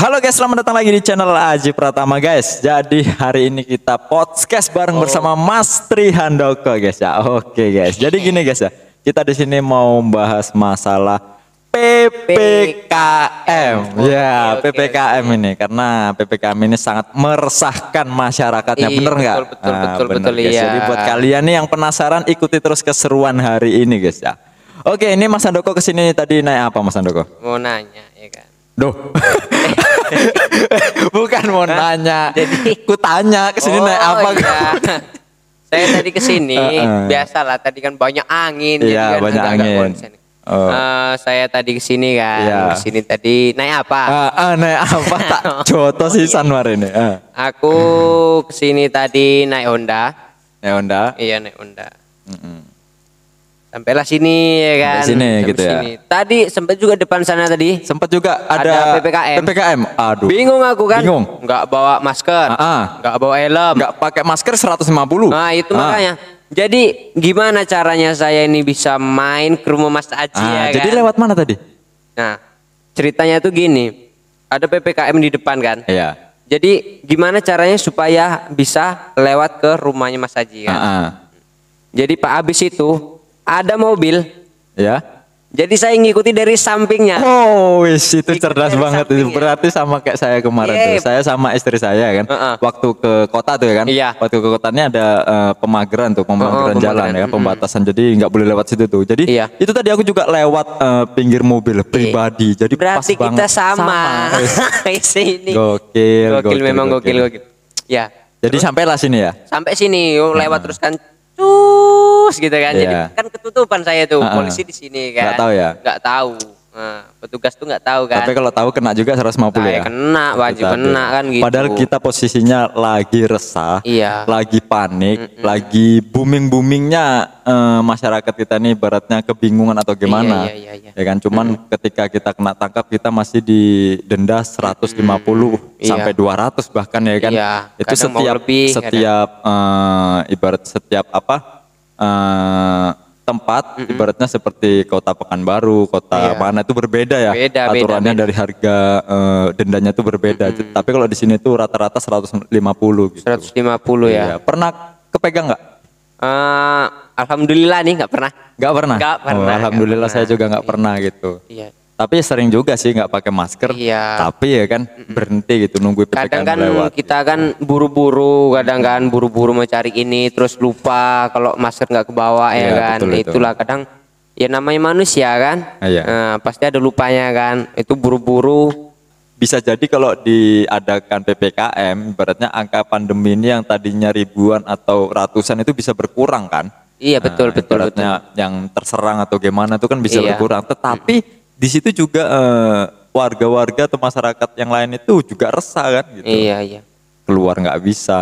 Halo guys, selamat datang lagi di channel Aji Pratama guys. Jadi hari ini kita podcast bareng bersama Mas Tri Handoko guys ya. Oke guys. Jadi gini guys ya. Kita di sini mau membahas masalah PPKM. Ya, PPKM ini karena PPKM ini sangat meresahkan masyarakatnya, bener nggak? Betul guys. iya. Jadi buat kalian nih yang penasaran, ikuti terus keseruan hari ini guys ya. Oke, ini Mas Handoko kesini tadi naik apa Mas Handoko? Mau nanya ya kan. Duh. Bukan mau nanya. Jadi ku tanya kesini naik apa iya. Saya tadi kesini biasalah tadi kan banyak angin iya, jadi kan banyak angin. Saya tadi kesini kan. Iya. Kesini tadi naik apa? Naik apa tak joto sih Sanwar ini. Aku kesini tadi naik Honda. Naik Honda. Iya naik Honda. Sampailah sini ya kan. Sampai sini gitu ya. Tadi sempat juga depan sana tadi. Sempat juga ada PPKM. PPKM. Aduh. Bingung aku kan. Bingung. Nggak bawa masker. Nggak bawa helm. Nggak pakai masker 150. Nah itu makanya. Jadi gimana caranya saya ini bisa main ke rumah Mas Aji ya kan? Jadi lewat mana tadi? Nah ceritanya tuh gini. Ada PPKM di depan kan. Iya. Jadi gimana caranya supaya bisa lewat ke rumahnya Mas Aji kan. Jadi Pak Abis itu ada mobil, ya. Jadi saya ngikuti dari sampingnya. Oh, wis itu cerdas banget itu. Berarti sama kayak saya kemarin tuh. Saya sama istri saya kan. Waktu ke kota tuh ya kan. Iya. Waktu ke kotanya ada pemageran tuh, pemageran jalan ya, pembatasan. Jadi nggak boleh lewat situ tuh. Jadi itu tadi aku juga lewat pinggir mobil pribadi. Jadi berarti pas kita banget. sama. Sini. Gokil, memang gokil. Ya. Jadi sampailah sini ya. Sampai sini, lewat terus kan. Gitu kan, jadi kan ketutupan saya tuh, polisi di sini kan. Nggak tahu ya? Nggak tahu. Nah, petugas tuh nggak tahu kan. Tapi kalau tahu kena juga 150 ya. Kena, wajib kena kan gitu. Padahal kita posisinya lagi resah, lagi panik, lagi boomingnya masyarakat kita nih, ibaratnya kebingungan atau gimana. Ya kan, cuman ketika kita kena tangkap kita masih didenda 150 sampai 200 bahkan ya kan. Itu setiap ibarat setiap apa? Tempat ibaratnya seperti kota Pekanbaru, kota mana itu berbeda ya. Aturannya beda. Dari harga dendanya itu berbeda. Tapi kalau di sini tuh rata-rata 150 gitu. 150 ya. Pernah kepegang nggak? Alhamdulillah nih nggak pernah. Nggak pernah. Alhamdulillah saya juga nggak pernah gitu. Tapi sering juga sih nggak pakai masker. Tapi ya kan berhenti gitu nunggu PPKM kadang kan lewat. Kita kan buru-buru, kadang kan buru-buru mau cari ini, terus lupa kalau masker nggak kebawa ya kan. Itulah kadang ya namanya manusia kan. Pasti ada lupanya kan. Itu buru-buru. Bisa jadi kalau diadakan PPKM, ibaratnya angka pandemi ini yang tadinya ribuan atau ratusan itu bisa berkurang kan. Iya betul. Yang terserang atau gimana itu kan bisa berkurang. Tetapi di situ juga warga-warga atau masyarakat yang lain itu juga resah kan gitu. Iya. Keluar nggak bisa,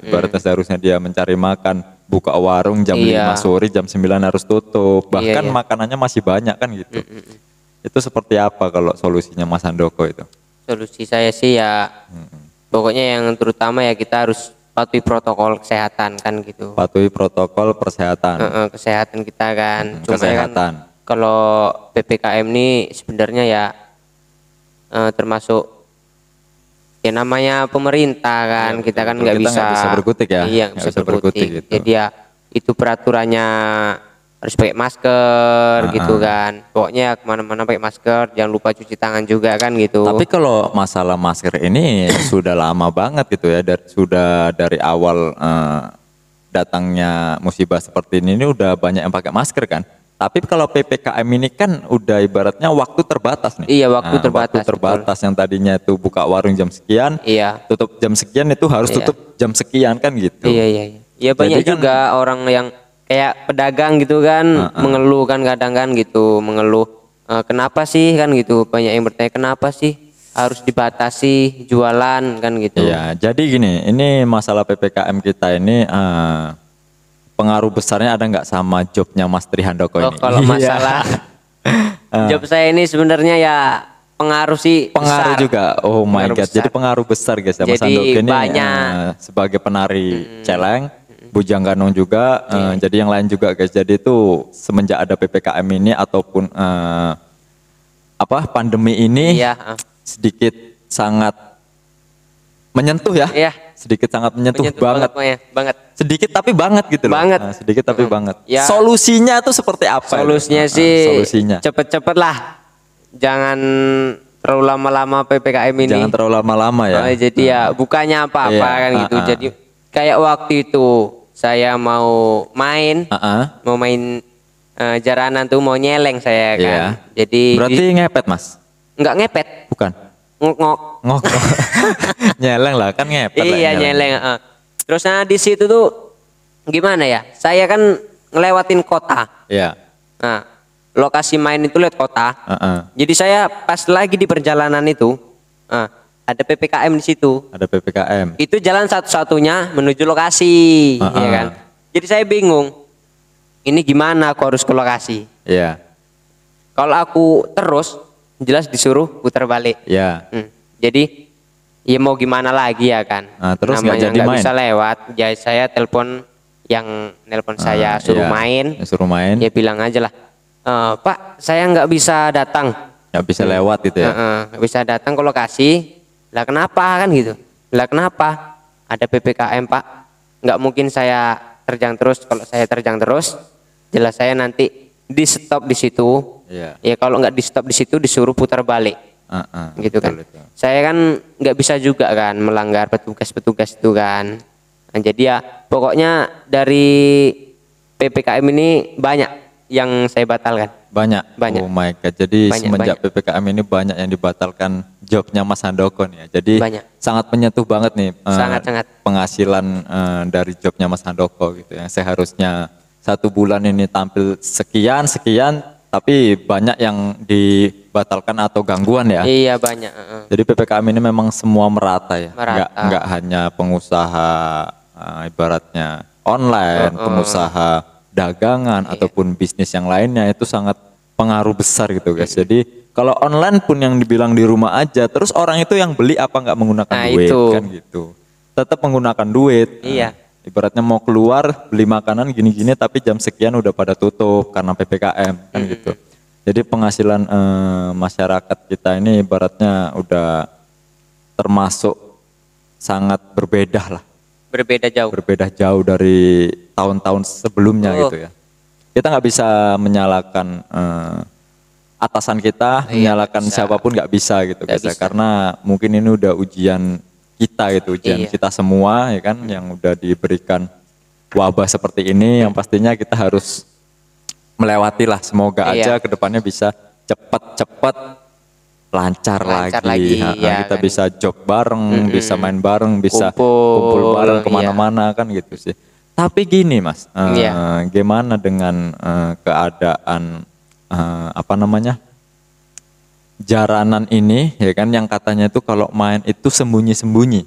ibaratnya seharusnya dia mencari makan, buka warung jam 5 sore, jam 9 harus tutup. Bahkan makanannya masih banyak kan gitu. Itu seperti apa kalau solusinya Mas Handoko itu? Solusi saya sih ya, pokoknya yang terutama ya kita harus patuhi protokol kesehatan kan gitu. Patuhi protokol kesehatan. Kesehatan kita kan. Kesehatan. Kan, kalau PPKM ini sebenarnya ya termasuk ya namanya pemerintah kan, kita kan nggak bisa berkutik ya. Iya nggak bisa berkutik gitu. Jadi ya itu peraturannya harus pakai masker gitu kan. Pokoknya kemana-mana pakai masker, jangan lupa cuci tangan juga kan gitu. Tapi kalau masalah masker ini sudah lama banget gitu ya, sudah dari awal datangnya musibah seperti ini udah banyak yang pakai masker kan. Tapi kalau PPKM ini kan udah ibaratnya waktu terbatas nih. Iya waktu terbatas. Waktu terbatas yang tadinya itu buka warung jam sekian, tutup jam sekian itu harus tutup jam sekian kan gitu. Iya. Iya banyak kan, juga orang yang kayak pedagang gitu kan mengeluh kan kadang kan gitu, mengeluh kenapa sih kan gitu, banyak yang bertanya kenapa sih harus dibatasi jualan kan gitu. Iya jadi gini, ini masalah PPKM kita ini pengaruh besarnya ada nggak sama jobnya Mas Tri Handoko ini? Kalau masalah job saya ini sebenarnya ya pengaruh sih pengaruh besar. Juga. Oh my god. Jadi pengaruh besar guys ya. Mas Handoko ini sebagai penari celeng, Bujang Ganong juga. Jadi yang lain juga guys. Jadi itu semenjak ada PPKM ini ataupun pandemi ini sedikit sangat menyentuh ya. Iya. Sedikit sangat menyentuh banget. Sedikit tapi banget gitu loh. Banget. Nah, sedikit tapi banget. Ya. Solusinya tuh seperti apa? Solusinya cepet-cepet lah. Jangan terlalu lama-lama PPKM ini. Jangan terlalu lama-lama ya. Jadi ya bukannya apa-apa kan gitu. Jadi kayak waktu itu saya mau main jaranan tuh, mau nyeleng saya kan. Jadi berarti ngepet Mas? Enggak ngepet. Bukan. Ngok. Nyeleng lah kan ngepet. Iya nyeleng. Terus di situ tuh gimana ya? Saya kan ngelewatin kota. Iya. Nah, lokasi main itu lewat kota. Jadi saya pas lagi di perjalanan itu, ada PPKM di situ. Ada PPKM. Itu jalan satu-satunya menuju lokasi, ya kan? Jadi saya bingung. Ini gimana aku harus ke lokasi? Iya. Kalau aku terus, jelas disuruh putar balik. Iya. Jadi ya mau gimana lagi ya kan? Terus namanya nggak bisa lewat. Jadi saya telepon yang nelpon saya suruh main. Suruh main. Ya bilang aja lah, Pak, saya nggak bisa datang. Nggak bisa lewat gitu ya? Nggak bisa datang ke lokasi. Lah kenapa kan gitu? Lah kenapa? Ada PPKM Pak. Nggak mungkin saya terjang terus. Kalau saya terjang terus, jelas saya nanti di stop di situ. Ya kalau nggak di stop di situ disuruh putar balik. Gitu kan. Betul. Saya kan nggak bisa juga kan melanggar petugas-petugas itu kan. Nah, jadi ya pokoknya dari PPKM ini banyak yang saya batalkan. Banyak. Oh my God. Jadi semenjak PPKM ini banyak yang dibatalkan jobnya Mas Handoko nih ya. Jadi sangat menyentuh banget nih. Sangat. Penghasilan dari jobnya Mas Handoko gitu ya. Seharusnya 1 bulan ini tampil sekian, tapi banyak yang dibatalkan atau gangguan ya. Iya banyak. Jadi PPKM ini memang semua merata ya. Merata. Enggak hanya pengusaha ibaratnya online, pengusaha dagangan ataupun bisnis yang lainnya, itu sangat pengaruh besar gitu guys. Jadi kalau online pun yang dibilang di rumah aja, terus orang itu yang beli apa nggak menggunakan duit kan gitu. Tetap menggunakan duit. Iya. Ibaratnya mau keluar beli makanan gini-gini tapi jam sekian udah pada tutup karena PPKM kan gitu. Jadi penghasilan masyarakat kita ini ibaratnya udah termasuk sangat berbeda lah. Berbeda jauh dari tahun-tahun sebelumnya gitu ya. Kita nggak bisa menyalahkan atasan kita, menyalahkan siapapun nggak bisa gitu guys. Karena mungkin ini udah ujian kita gitu, ujian kita semua ya kan, yang udah diberikan wabah seperti ini, yang pastinya kita harus melewati lah. Semoga aja kedepannya bisa cepat lancar lagi. Kita bisa job bareng, bisa main bareng, bisa kumpul bareng kemana-mana kan gitu sih. Tapi gini Mas, gimana dengan keadaan jaranan ini ya kan, yang katanya itu kalau main itu sembunyi-sembunyi.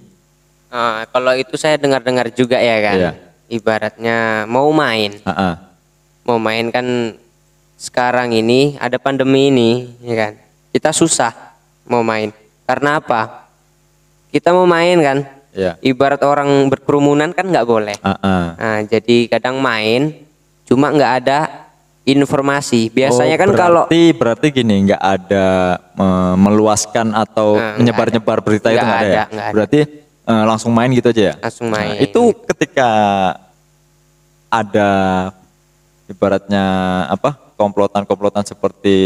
Kalau itu saya dengar-dengar juga ya kan. Ibaratnya mau main. Mau main kan sekarang ini ada pandemi ini ya kan. Kita susah mau main. Karena apa? Kita mau main kan. Ibarat orang berkerumunan kan nggak boleh. Nah, jadi kadang main cuma nggak ada informasi. Biasanya kan berarti gini, nggak ada meluaskan atau menyebar-nyebar berita itu nggak ada ya? Berarti langsung main gitu aja ya? Langsung main. Itu ketika ada ibaratnya komplotan seperti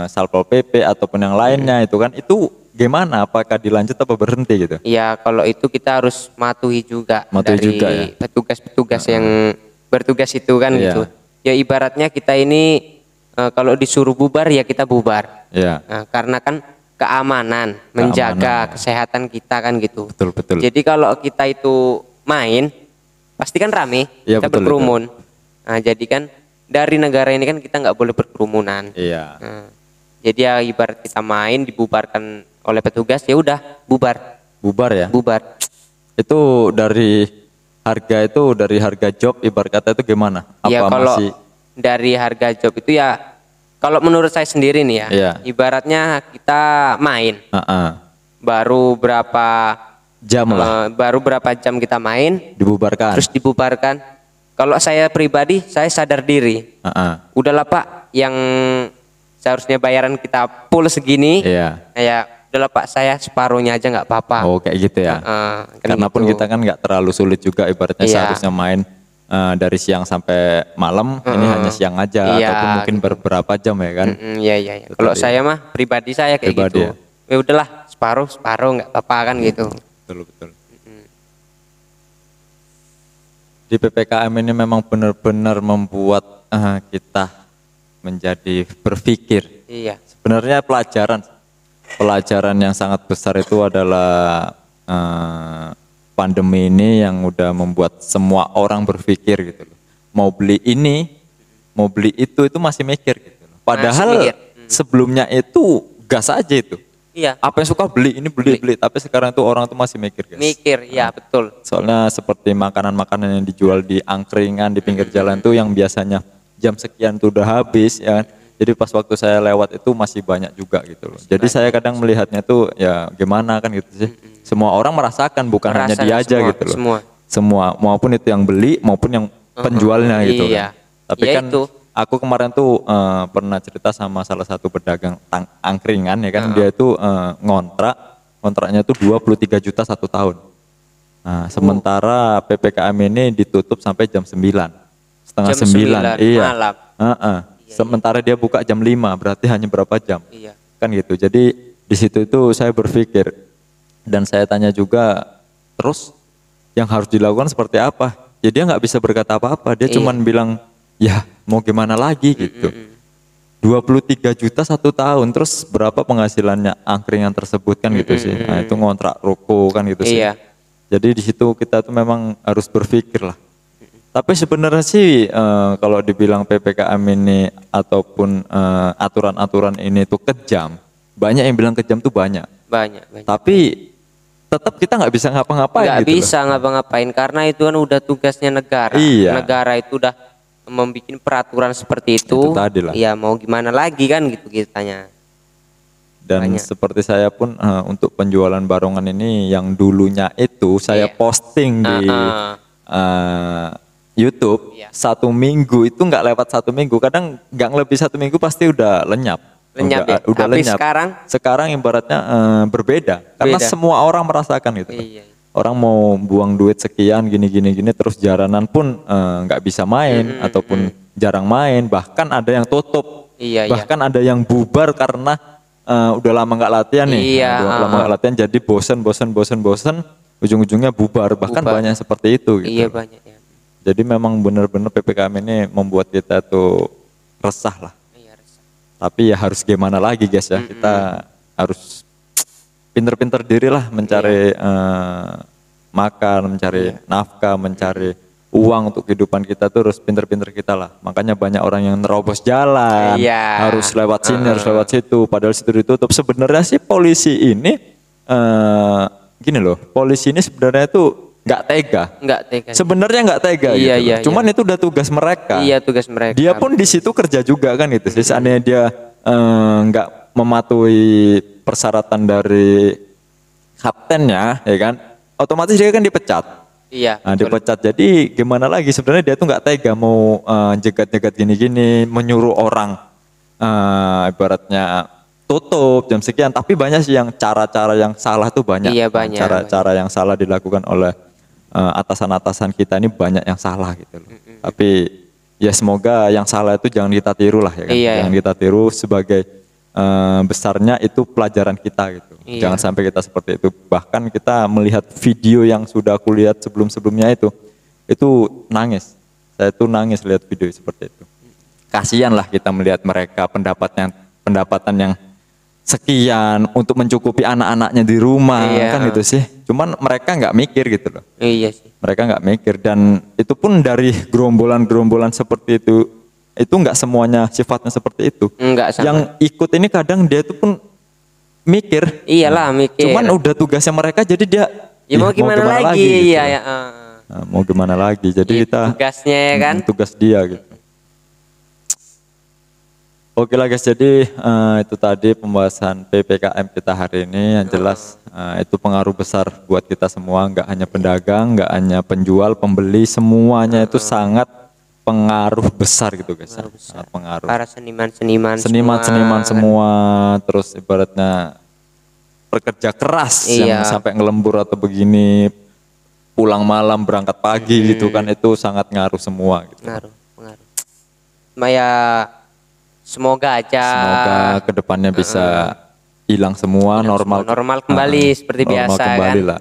Satpol PP ataupun yang lainnya itu kan, itu gimana? Apakah dilanjut apa berhenti gitu? Iya, kalau itu kita harus matuhi juga dari petugas-petugas yang bertugas itu kan gitu. Ya ibaratnya kita ini kalau disuruh bubar ya kita bubar. Nah, karena kan keamanan, menjaga kesehatan kita kan gitu. Betul. Jadi kalau kita itu main pasti kan rame, kita berkerumun. Nah, jadi kan dari negara ini kan kita nggak boleh berkerumunan. Nah, jadi ya ibarat kita main dibubarkan oleh petugas, ya udah bubar ya. Itu dari harga job ibarat kata itu gimana? Ya kalau dari harga job itu ya, kalau menurut saya sendiri nih ya, ibaratnya kita main baru berapa jam kita main terus dibubarkan. Kalau saya pribadi saya sadar diri, udahlah Pak, yang seharusnya bayaran kita full segini, ya udahlah Pak, saya separuhnya aja nggak apa-apa. Oh kayak gitu ya. Kan Karena gitu. pun kita kan nggak terlalu sulit juga ibaratnya seharusnya main dari siang sampai malam, ini hanya siang aja ataupun mungkin gitu. Beberapa jam ya kan. Iya. Kalau saya mah pribadi saya kayak gitu. Ya udahlah separuh nggak apa-apa kan gitu. Betul. Di PPKM ini memang benar-benar membuat kita menjadi berpikir. Iya. Sebenarnya pelajaran yang sangat besar itu adalah pandemi ini yang udah membuat semua orang berpikir gitu loh. Mau beli ini, mau beli itu masih mikir gitu loh. Padahal sebelumnya itu gas aja itu. Iya. Apa yang suka beli, ini beli. Tapi sekarang tuh orang tuh masih mikir guys. Mikir, ya betul. Soalnya seperti makanan-makanan yang dijual di angkringan, di pinggir jalan tuh yang biasanya jam sekian tuh udah habis ya kan. Jadi pas waktu saya lewat itu masih banyak juga gitu loh. Jadi saya kadang melihatnya tuh ya gimana kan gitu sih. Semua orang merasakan, bukan hanya dia aja gitu loh. Semua, maupun itu yang beli maupun yang penjualnya gitu kan. Tapi kan aku kemarin tuh pernah cerita sama salah satu pedagang angkringan ya kan, dia itu kontraknya tuh 23 juta 1 tahun. Nah, sementara PPKM ini ditutup sampai jam 9, setengah 9, iya. Malam. Sementara dia buka jam 5, berarti hanya berapa jam? Iya. Kan gitu. Jadi di situ itu saya berpikir dan saya tanya juga, terus yang harus dilakukan seperti apa? Jadi dia nggak bisa berkata apa-apa, dia cuman bilang, ya mau gimana lagi gitu. 23 juta 1 tahun, terus berapa penghasilannya angkringan tersebut kan gitu sih. Nah itu ngontrak ruko kan gitu sih. Jadi di situ kita tuh memang harus berpikir lah. Tapi sebenarnya sih kalau dibilang PPKM ini ataupun aturan-aturan ini tuh kejam, banyak yang bilang kejam tuh banyak. Tapi tetap kita nggak bisa ngapa-ngapain. Nggak gitu bisa ngapa-ngapain karena itu kan udah tugasnya negara. Negara itu udah membuat peraturan seperti itu. Ya mau gimana lagi kan gitu kitanya. Dan seperti saya pun untuk penjualan barongan ini yang dulunya itu saya posting di YouTube 1 minggu itu nggak lewat 1 minggu, kadang nggak lebih 1 minggu pasti udah lenyap. Udah lenyap. Sekarang ibaratnya berbeda karena semua orang merasakan gitu. Orang mau buang duit sekian gini terus jaranan pun nggak bisa main ataupun jarang main, bahkan ada yang tutup. Bahkan ada yang bubar karena udah lama nggak latihan nih. Udah lama nggak latihan jadi bosen ujung-ujungnya bubar, bahkan banyak seperti itu gitu. Iya banyak ya. Jadi memang benar-benar PPKM ini membuat kita tuh resah lah. Tapi ya harus gimana lagi guys ya, kita harus pinter-pinter diri lah mencari makan, mencari nafkah, mencari uang untuk kehidupan kita tuh harus pinter-pinter kita lah. Makanya banyak orang yang nerobos jalan, harus lewat sini, harus lewat situ, padahal situ ditutup. Sebenarnya sih polisi ini gini loh, polisi ini sebenarnya tuh nggak tega. Sebenarnya nggak tega gitu. Cuman itu udah tugas mereka. Tugas mereka. Dia pun di situ kerja juga kan itu. Seandainya dia nggak mematuhi persyaratan dari kaptennya, ya kan, otomatis dia kan dipecat. Nah, dipecat. Jadi gimana lagi? Sebenarnya dia tuh nggak tega mau jegat-jegat gini-gini, menyuruh orang ibaratnya tutup jam sekian. Tapi banyak sih yang cara-cara yang salah tuh banyak. Cara-cara yang salah dilakukan oleh atasan-atasan kita ini banyak yang salah gitu loh. Tapi ya semoga yang salah itu jangan kita tiru lah ya kan. Jangan kita tiru, sebagai besarnya itu pelajaran kita gitu. Jangan sampai kita seperti itu. Bahkan kita melihat video yang sudah aku lihat sebelum-sebelumnya itu nangis. Saya tuh nangis lihat video seperti itu. Kasihan lah kita melihat mereka pendapatan yang sekian untuk mencukupi anak-anaknya di rumah kan gitu sih. Cuman mereka nggak mikir gitu loh. Mereka nggak mikir, dan itu pun dari gerombolan-gerombolan seperti itu nggak semuanya sifatnya seperti itu. Yang ikut ini kadang dia itu pun mikir. Mikir. Cuman udah tugasnya mereka, jadi dia mau gimana lagi gitu. Nah, mau gimana lagi? Jadi kita tugasnya ya kan. Tugas dia gitu. Oke lah guys, jadi itu tadi pembahasan PPKM kita hari ini. Yang jelas itu pengaruh besar buat kita semua, nggak hanya pedagang, nggak hanya penjual, pembeli, semuanya itu sangat pengaruh besar gitu guys. Sangat pengaruh. Para seniman-seniman semua, terus ibaratnya pekerja keras yang sampai ngelembur atau begini, pulang malam berangkat pagi gitu kan, itu sangat ngaruh semua gitu. Ngaruh. Ya semoga kedepannya bisa hilang semua, normal kembali seperti biasa kembali kan. lah.